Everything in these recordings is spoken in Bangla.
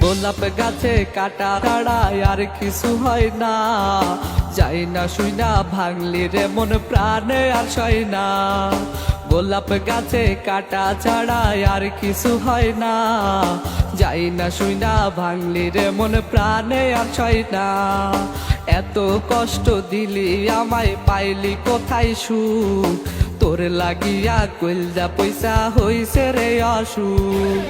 গোলাপ গাছে কাটা ছাড়া আর কিছু হয় না, যাই না শুই না ভাঙলি রে মন প্রাণে আর সয় না। গোলাপ গাছে কাটা ছাড়া আর কিছু হয় না, যাই না শুই না ভাঙলি রে মন প্রাণে আর সয় না। এত কষ্ট দিলি আমায় পাইলি কোথায় সুখ, তোর লাগিয়া কইলজা পয়সা হইছে রে অসুখ।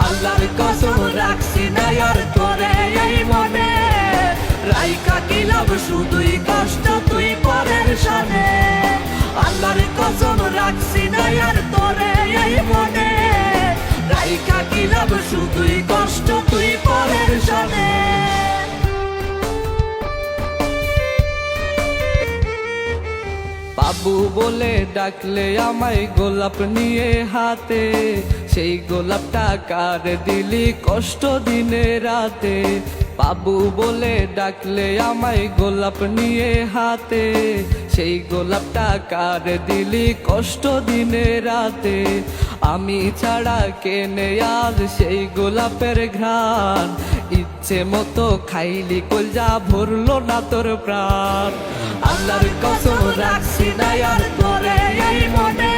আল্লাহর কসম রাখছি না আর তোরে এই মনে, রাইকা কি লাভ শুধুই কষ্ট তুই পরের শানে। আল্লাহর কসম রাখছি না আর তোরে এই মনে, রাইকা কি লাভ শুধুই কষ্ট তুই পরের শানে। বাবু বলে ডাকলে আমায় গোলাপ নিয়ে হাতে, সেই গোলাপটা কার দিলি কষ্ট দিনে রাতে। বাবু বলে ডাকলে আমায় গোলাপ নিয়ে হাতে, সেই গোলাপটা কার দিলি কষ্ট দিনে রাতে। আমি ছাড়া কেনে আর সেই গোলাপের ঘ্রাণ, ইচ্ছে মতো খাইলি কলজা ভরলো না তোর প্রাণ। আল্লাহর কসম রাখছি না আর তোরে এই মনে,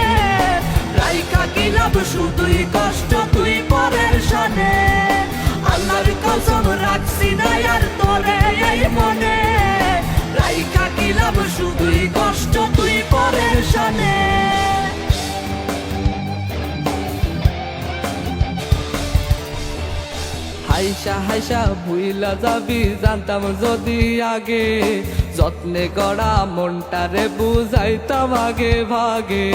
রাইকা কি লাভ শুধুই কষ্ট তুই পরের শানে। আল্লাহর কসম রাখছি না আর তোরে এই মনে, রাইকা কি লাভ শুধুই কষ্ট তুই পরের শানে। হাইসা হাইসা ভুইলা যাবি জানতাম যদি আগে, যত্নে গড়া মনটারে বুঝাইতাম আগে ভাগে।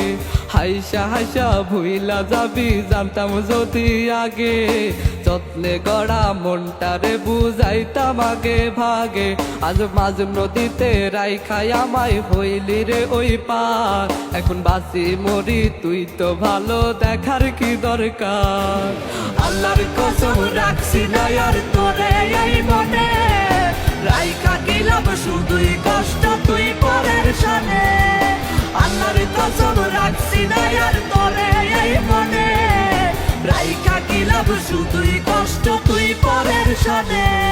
হাইসা হাইসা ভুইলা যাবি জানতাম যদি আগে, যত্নে গড়া মনটারে বুঝাইতাম আগে ভাগে। আজ মাঝ নদীতে রাইখাই আমায় হইলি রে ওই পার, এখন বাঁচি মরি তুই তো ভালো দেখার কি দরকার। আল্লাহর কসম রাখছি না আর তোরে এই মনে, রাইকা কি লাভ শুধুই কষ্ট তুই পরের শানে। আল্লাহর কসম রাখছি না আর তোরে এই মনে, রাইকা কি লাভ শুধুই কষ্ট তুই পরের শানে।